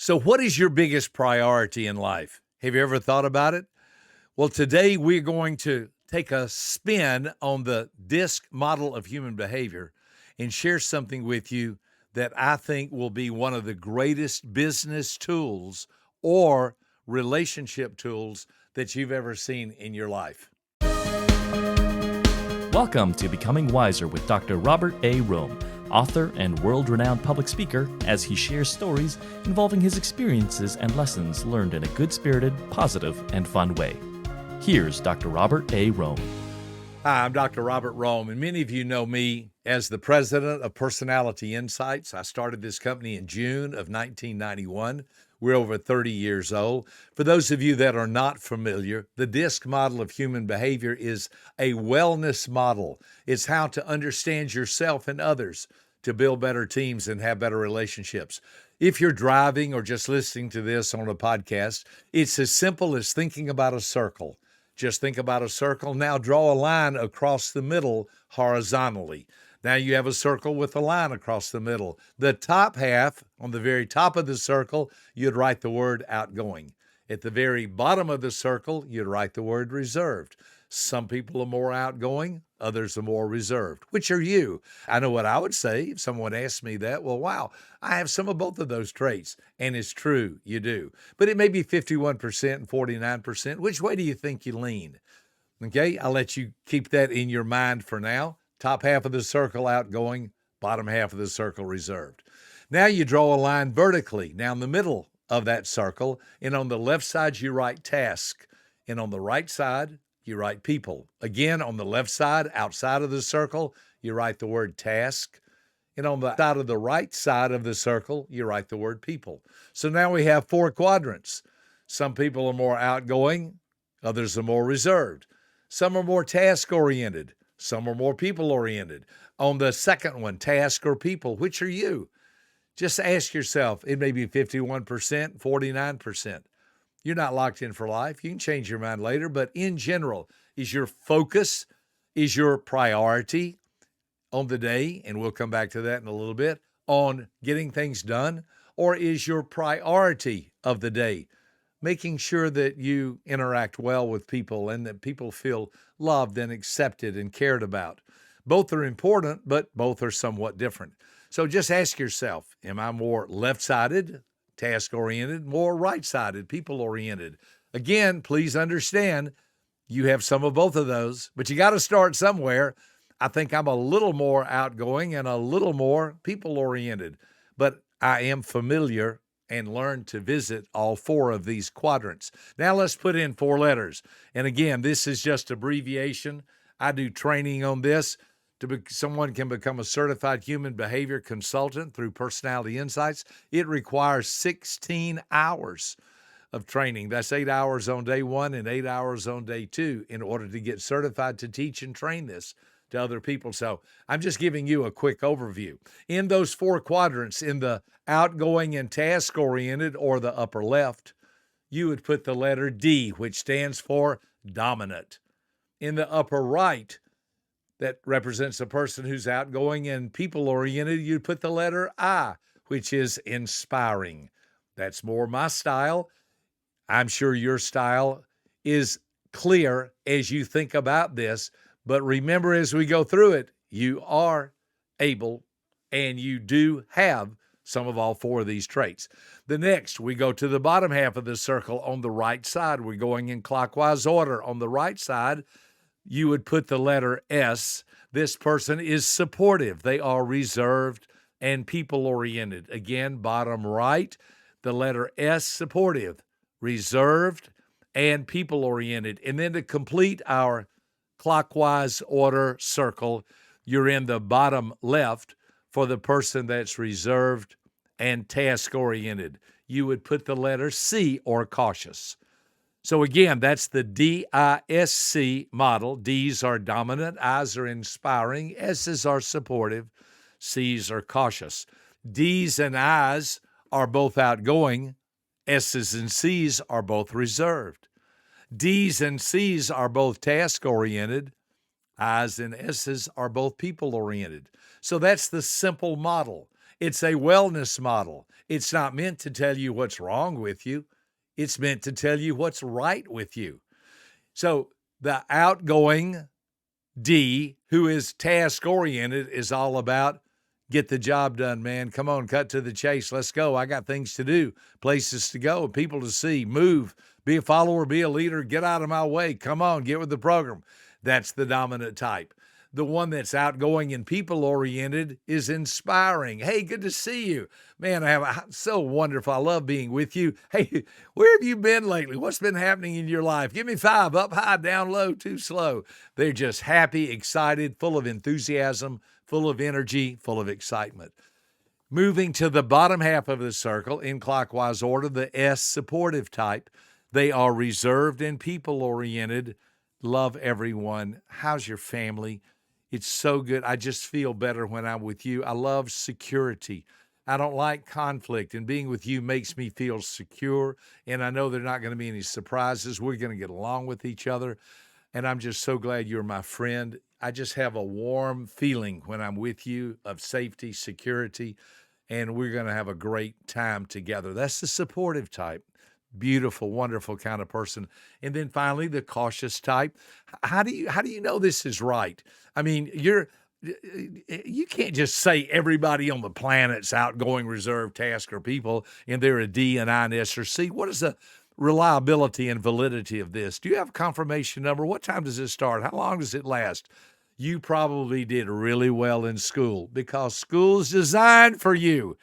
So, what is your biggest priority in life? Have you ever thought about it? Well, today we're going to take a spin on the DISC model of human behavior and share something with you that I think will be one of the greatest business tools or relationship tools that you've ever seen in your life. Welcome to Becoming Wiser with Dr. Robert A. Rome, author and world-renowned public speaker, as he shares stories involving his experiences and lessons learned in a good-spirited, positive, and fun way. Here's Dr. Robert A. Rome. Hi, I'm Dr. Robert Rome, and many of you know me as the president of Personality Insights. I started this company in June of 1991. We're over 30 years old. For those of you that are not familiar, the DISC model of human behavior is a wellness model. It's how to understand yourself and others to build better teams and have better relationships. If you're driving or just listening to this on a podcast, it's as simple as thinking about a circle. Just think about a circle. Now draw a line across the middle horizontally. Now you have a circle with a line across the middle. The top half, on the very top of the circle, you'd write the word outgoing. At the very bottom of the circle, you'd write the word reserved. Some people are more outgoing, others are more reserved. Which are you? I know what I would say if someone asked me that. Well, wow, I have some of both of those traits. And it's true, you do. But it may be 51% and 49%. Which way do you think you lean? Okay, I'll let you keep that in your mind for now. Top half of the circle outgoing, bottom half of the circle reserved. Now you draw a line vertically down the middle of that circle, and on the left side you write task, and on the right side you write people. Again, on the left side, outside of the circle, you write the word task, and on the side of the right side of the circle, you write the word people. So now we have four quadrants. Some people are more outgoing, others are more reserved. Some are more task-oriented. Some are more people-oriented. On the second one, task or people, which are you? Just ask yourself. It may be 51%, 49%. You're not locked in for life. You can change your mind later, but in general, is your focus, is your priority on the day, and we'll come back to that in a little bit, on getting things done, or is your priority of the day making sure that you interact well with people and that people feel loved and accepted and cared about? Both are important, but both are somewhat different. So just ask yourself, am I more left-sided, task-oriented, more right-sided, people-oriented? Again, please understand, you have some of both of those, but you got to start somewhere. I think I'm a little more outgoing and a little more people-oriented, but I am familiar and learn to visit all four of these quadrants. Now let's put in four letters. And again, this is just abbreviation. I do training on this. Someone can become a certified human behavior consultant through Personality Insights. It requires 16 hours of training. That's 8 hours on day one and 8 hours on day two in order to get certified to teach and train this to other people. So I'm just giving you a quick overview. In those four quadrants, in the outgoing and task-oriented, or the upper left, you would put the letter D, which stands for dominant. In the upper right, that represents a person who's outgoing and people-oriented, you'd put the letter I, which is inspiring. That's more my style. I'm sure your style is clear as you think about this. But remember, as we go through it, you are able and you do have some of all four of these traits. The next, we go to the bottom half of the circle on the right side. We're going in clockwise order. On the right side, you would put the letter S. This person is supportive. They are reserved and people-oriented. Again, bottom right, the letter S, supportive, reserved, and people-oriented. And then to complete our clockwise order circle, you're in the bottom left for the person that's reserved and task-oriented. You would put the letter C, or cautious. So again, that's the DISC model. D's are dominant, I's are inspiring, S's are supportive, C's are cautious. D's and I's are both outgoing, S's and C's are both reserved. D's and C's are both task-oriented. I's and S's are both people-oriented. So that's the simple model. It's a wellness model. It's not meant to tell you what's wrong with you. It's meant to tell you what's right with you. So the outgoing D, who is task oriented, is all about get the job done, man. Come on, cut to the chase. Let's go. I got things to do, places to go, people to see, move, be a follower, be a leader, get out of my way. Come on, get with the program. That's the dominant type. The one that's outgoing and people oriented is inspiring. Hey, good to see you. Man, so wonderful. I love being with you. Hey, where have you been lately? What's been happening in your life? Give me 5, up high, down low, too slow. They're just happy, excited, full of enthusiasm, full of energy, full of excitement. Moving to the bottom half of the circle in clockwise order, the S supportive type. They are reserved and people oriented. Love everyone. How's your family? It's so good. I just feel better when I'm with you. I love security. I don't like conflict, and being with you makes me feel secure. And I know there are not going to be any surprises. We're going to get along with each other. And I'm just so glad you're my friend. I just have a warm feeling when I'm with you of safety, security, and we're going to have a great time together. That's the supportive type. Beautiful, wonderful kind of person. And then finally, the cautious type. How do you know this is right? I mean, you can't just say everybody on the planet's outgoing, reserved, task, or people, and they're a D, an I, an S, or C. What is the reliability and validity of this? Do you have a confirmation number? What time does it start? How long does it last? You probably did really well in school because school's designed for you.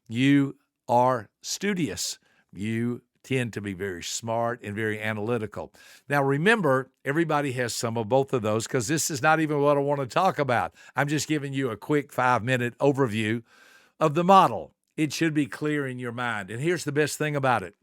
You are studious. You tend to be very smart and very analytical. Now, remember, everybody has some of both of those because this is not even what I want to talk about. I'm just giving you a quick 5-minute overview of the model. It should be clear in your mind. And here's the best thing about it.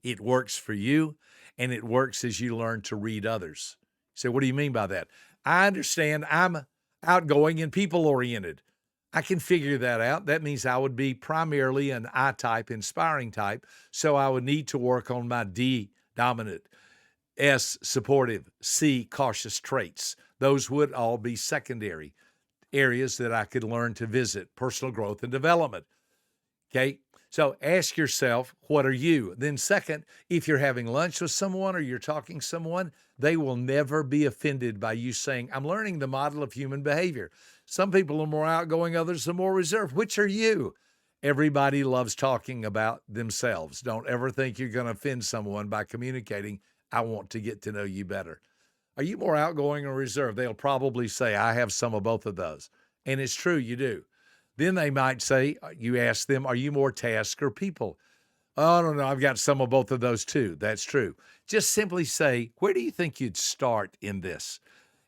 It works for you, and it works as you learn to read others. So what do you mean by that? I understand I'm outgoing and people-oriented. I can figure that out. That means I would be primarily an I type, inspiring type. So I would need to work on my D dominant, S supportive, C cautious traits. Those would all be secondary areas that I could learn to visit, personal growth and development. Okay. So ask yourself, what are you? Then second, if you're having lunch with someone or you're talking to someone, they will never be offended by you saying, I'm learning the model of human behavior. Some people are more outgoing, others are more reserved. Which are you? Everybody loves talking about themselves. Don't ever think you're going to offend someone by communicating, I want to get to know you better. Are you more outgoing or reserved? They'll probably say, I have some of both of those. And it's true, you do. Then they might say, you ask them, are you more task or people? Oh, no, I've got some of both of those too. That's true. Just simply say, where do you think you'd start in this?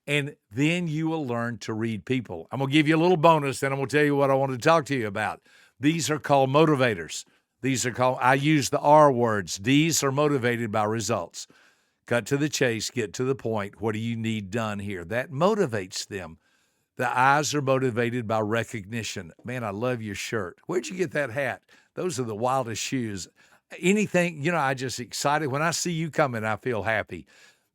And then you will learn to read people. I'm going to give you a little bonus, then I'm going to tell you what I want to talk to you about. These are called motivators. I use the R words. These are motivated by results. Cut to the chase, get to the point. What do you need done here? That motivates them. The eyes are motivated by recognition. Man, I love your shirt. Where'd you get that hat? Those are the wildest shoes. Anything, I just excited. When I see you coming, I feel happy.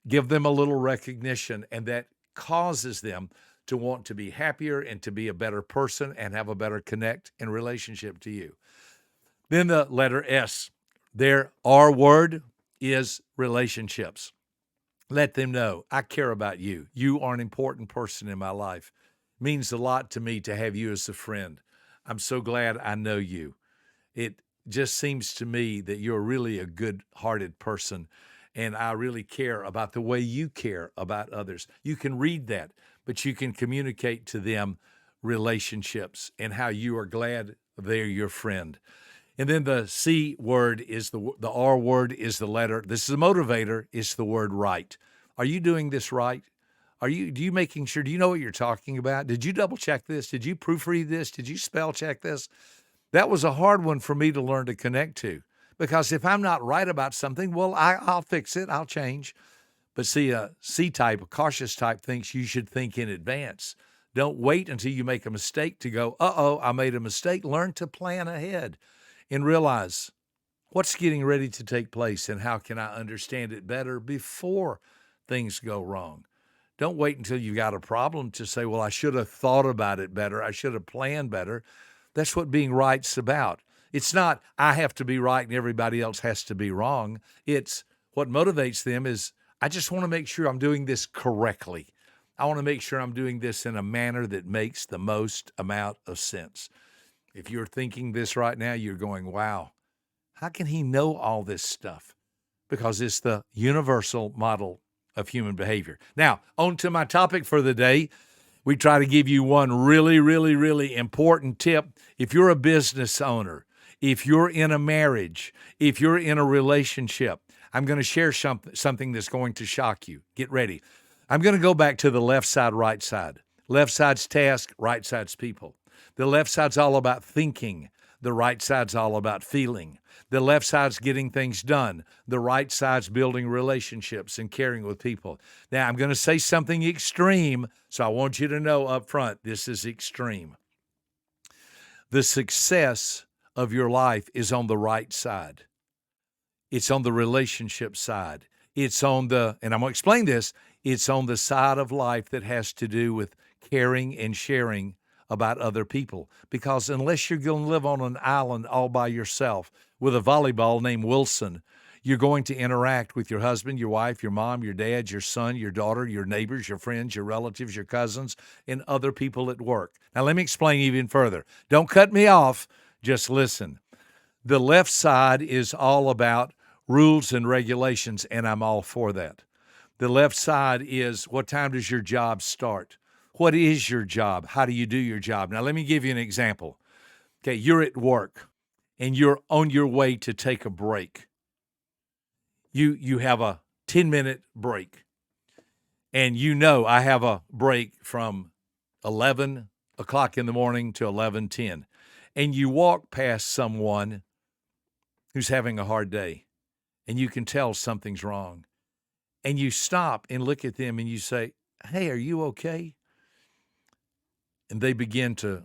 Give them a little recognition, and that causes them to want to be happier and to be a better person and have a better connect and relationship to you. Then the letter S. Their R word is relationships. Let them know, I care about you. You are an important person in my life. It means a lot to me to have you as a friend. I'm so glad I know you. It just seems to me that you're really a good-hearted person, and I really care about the way you care about others. You can read that, but you can communicate to them relationships and how you are glad they're your friend. And then the C word is the R word is the letter. This is a motivator. It's the word right. Are you doing this right? Do you making sure? Do you know what you're talking about? Did you double check this? Did you proofread this? Did you spell check this? That was a hard one for me to learn to connect to, because if I'm not right about something, well, I'll fix it. I'll change. But see, a C type, a cautious type, thinks you should think in advance. Don't wait until you make a mistake to go, uh-oh, I made a mistake. Learn to plan ahead and realize what's getting ready to take place and how can I understand it better before things go wrong. Don't wait until you got a problem to say, well, I should have thought about it better. I should have planned better. That's what being right's about. It's not, I have to be right and everybody else has to be wrong. It's what motivates them is, I just want to make sure I'm doing this correctly. I want to make sure I'm doing this in a manner that makes the most amount of sense. If you're thinking this right now, you're going, wow, how can he know all this stuff? Because it's the universal model of human behavior. Now, on to my topic for the day. We try to give you one really, really, really important tip. If you're a business owner, if you're in a marriage, if you're in a relationship, I'm going to share something that's going to shock you. Get ready. I'm going to go back to the left side, right side. Left side's task, right side's people. The left side's all about thinking. The right side's all about feeling. The left side's getting things done. The right side's building relationships and caring with people. Now, I'm going to say something extreme, so I want you to know up front, this is extreme. The success of your life is on the right side. It's on the relationship side. It's on the, and I'm going to explain this, it's on the side of life that has to do with caring and sharing about other people. Because unless you're going to live on an island all by yourself with a volleyball named Wilson, you're going to interact with your husband, your wife, your mom, your dad, your son, your daughter, your neighbors, your friends, your relatives, your cousins, and other people at work. Now, let me explain even further. Don't cut me off. Just listen. The left side is all about rules and regulations, and I'm all for that. The left side is, what time does your job start? What is your job? How do you do your job? Now, let me give you an example. Okay, you're at work, and you're on your way to take a break. You have a 10-minute break, and you know I have a break from 11 o'clock in the morning to 11:10, and you walk past someone who's having a hard day, and you can tell something's wrong, and you stop and look at them and you say, hey, are you okay? And they begin to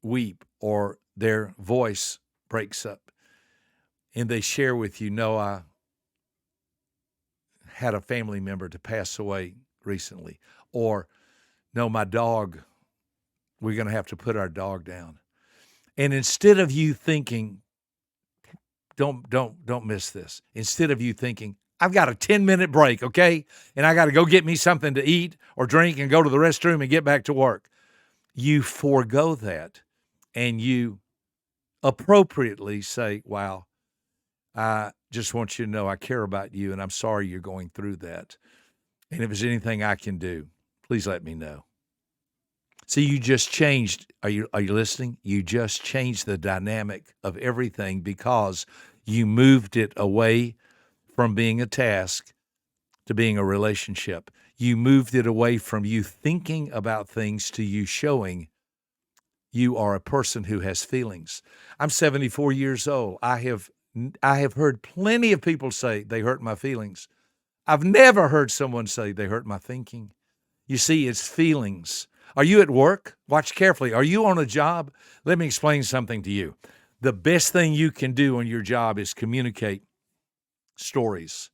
weep, or their voice breaks up, and they share with you, no, I had a family member to pass away recently, or no, my dog, we're going to have to put our dog down. And instead of you thinking, don't miss this. Instead of you thinking, I've got a 10-minute break, okay? And I got to go get me something to eat or drink and go to the restroom and get back to work. You forego that, and you appropriately say, wow, I just want you to know I care about you, and I'm sorry you're going through that. And if there's anything I can do, please let me know. See, you just changed. Are you listening? You just changed the dynamic of everything because you moved it away from being a task to being a relationship. You moved it away from you thinking about things to you showing you are a person who has feelings. I'm 74 years old. I have heard plenty of people say they hurt my feelings. I've never heard someone say they hurt my thinking. You see, it's feelings. Are you at work? Watch carefully. Are you on a job? Let me explain something to you. The best thing you can do on your job is communicate stories.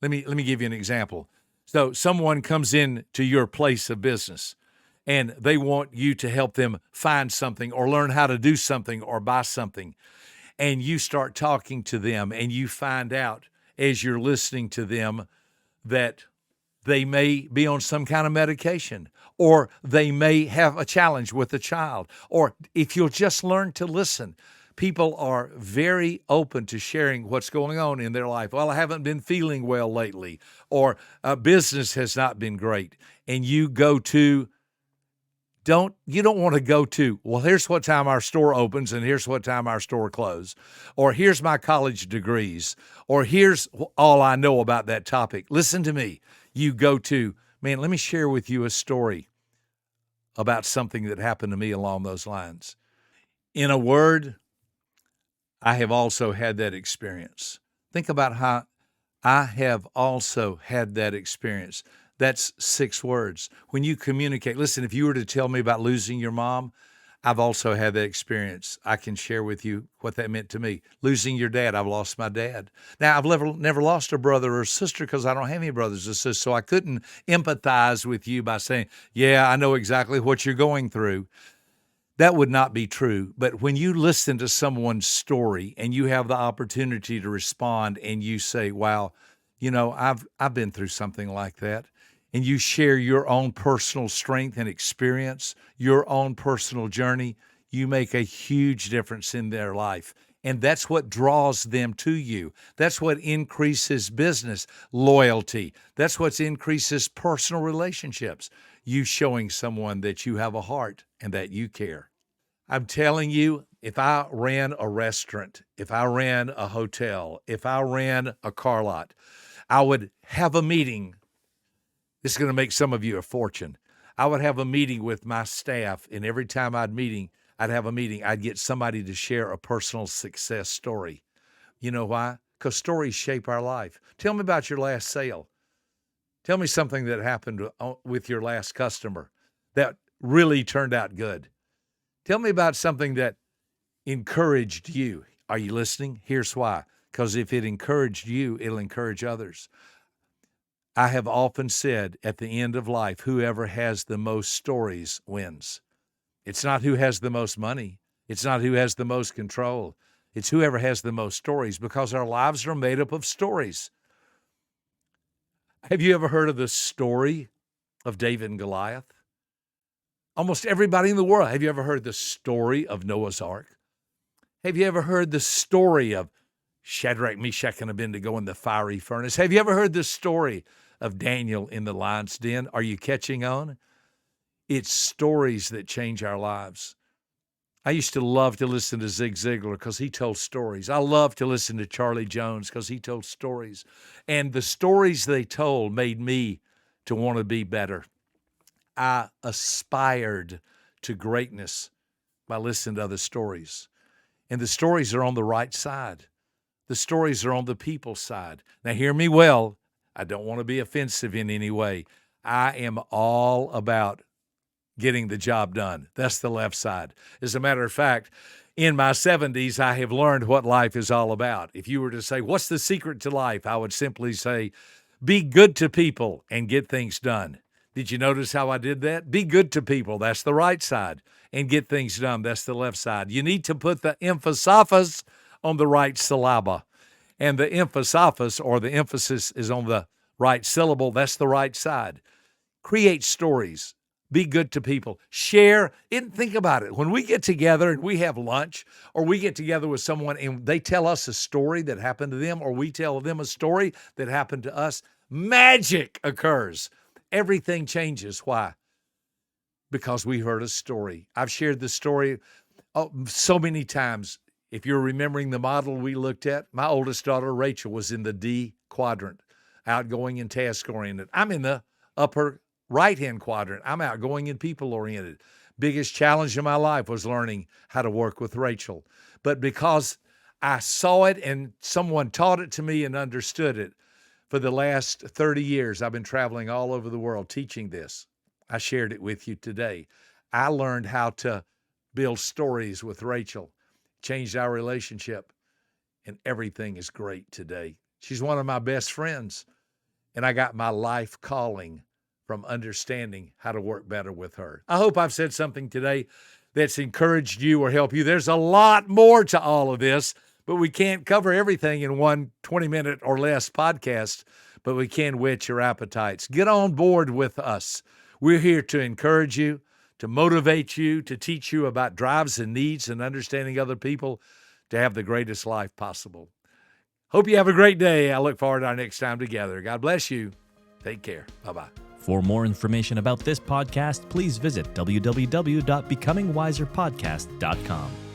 Let me give you an example. So someone comes in to your place of business and they want you to help them find something or learn how to do something or buy something. And you start talking to them and you find out as you're listening to them that they may be on some kind of medication, or they may have a challenge with a child, or if you'll just learn to listen. People are very open to sharing what's going on in their life. Well, I haven't been feeling well lately, or business has not been great. And you go to, you don't want to go to, well, here's what time our store opens and here's what time our store closes, or here's my college degrees, or here's all I know about that topic. Listen to me. You go to, man, let me share with you a story about something that happened to me along those lines. In a word, I have also had that experience. Think about how I have also had that experience. That's 6 words. When you communicate, listen, if you were to tell me about losing your mom, I've also had that experience. I can share with you what that meant to me. Losing your dad, I've lost my dad. Now, I've never lost a brother or sister because I don't have any brothers or sisters, so I couldn't empathize with you by saying, yeah, I know exactly what you're going through. that would not be true. But when you listen to someone's story and you have the opportunity to respond and you say, wow, I've been through something like that, and you share your own personal strength and experience, your own personal journey, you make a huge difference in their life. And that's what draws them to you. That's what increases business loyalty. That's what increases personal relationships. You showing someone that you have a heart and that you care. I'm telling you, if I ran a restaurant, if I ran a hotel, if I ran a car lot, I would have a meeting. This is going to make some of you a fortune. I would have a meeting with my staff, and every time I'd have a meeting, I'd get somebody to share a personal success story. You know why? Because stories shape our life. Tell me about your last sale. Tell me something that happened with your last customer that really turned out good. Tell me about something that encouraged you. Are you listening? Here's why. Because if it encouraged you, it'll encourage others. I have often said at the end of life, whoever has the most stories wins. It's not who has the most money. It's not who has the most control. It's whoever has the most stories, because our lives are made up of stories. Have you ever heard of the story of David and Goliath? Almost everybody in the world. Have you ever heard the story of Noah's Ark? Have you ever heard the story of Shadrach, Meshach, and Abednego in the fiery furnace? Have you ever heard the story of Daniel in the lion's den? Are you catching on? It's stories that change our lives. I used to love to listen to Zig Ziglar because he told stories. I love to listen to Charlie Jones because he told stories. And the stories they told made me to want to be better. I aspired to greatness by listening to other stories. And the stories are on the right side. The stories are on the people's side. Now, hear me well. I don't want to be offensive in any way. I am all about getting the job done. That's the left side. As a matter of fact, in my 70s, I have learned what life is all about. If you were to say, what's the secret to life? I would simply say, be good to people and get things done. Did you notice how I did that? Be good to people. That's the right side. And get things done. That's the left side. You need to put the emphasis on the right syllable. And the emphasis, or the emphasis, is on the right syllable. That's the right side. Create stories. Be good to people. Share. And think about it. When we get together and we have lunch, or we get together with someone and they tell us a story that happened to them, or we tell them a story that happened to us, magic occurs. Everything changes. Why? Because we heard a story. I've shared the story so many times. If you're remembering the model we looked at, my oldest daughter, Rachel, was in the D quadrant, outgoing and task-oriented. I'm in the upper right-hand quadrant. I'm outgoing and people-oriented. Biggest challenge in my life was learning how to work with Rachel. But because I saw it and someone taught it to me and understood it, for the last 30 years, I've been traveling all over the world teaching this. I shared it with you today. I learned how to build stories with Rachel, changed our relationship, and everything is great today. She's one of my best friends, and I got my life calling from understanding how to work better with her. I hope I've said something today that's encouraged you or helped you. There's a lot more to all of this, but we can't cover everything in one 20-minute or less podcast, but we can whet your appetites. Get on board with us. We're here to encourage you, to motivate you, to teach you about drives and needs and understanding other people, to have the greatest life possible. Hope you have a great day. I look forward to our next time together. God bless you. Take care. Bye-bye. For more information about this podcast, please visit www.becomingwiserpodcast.com.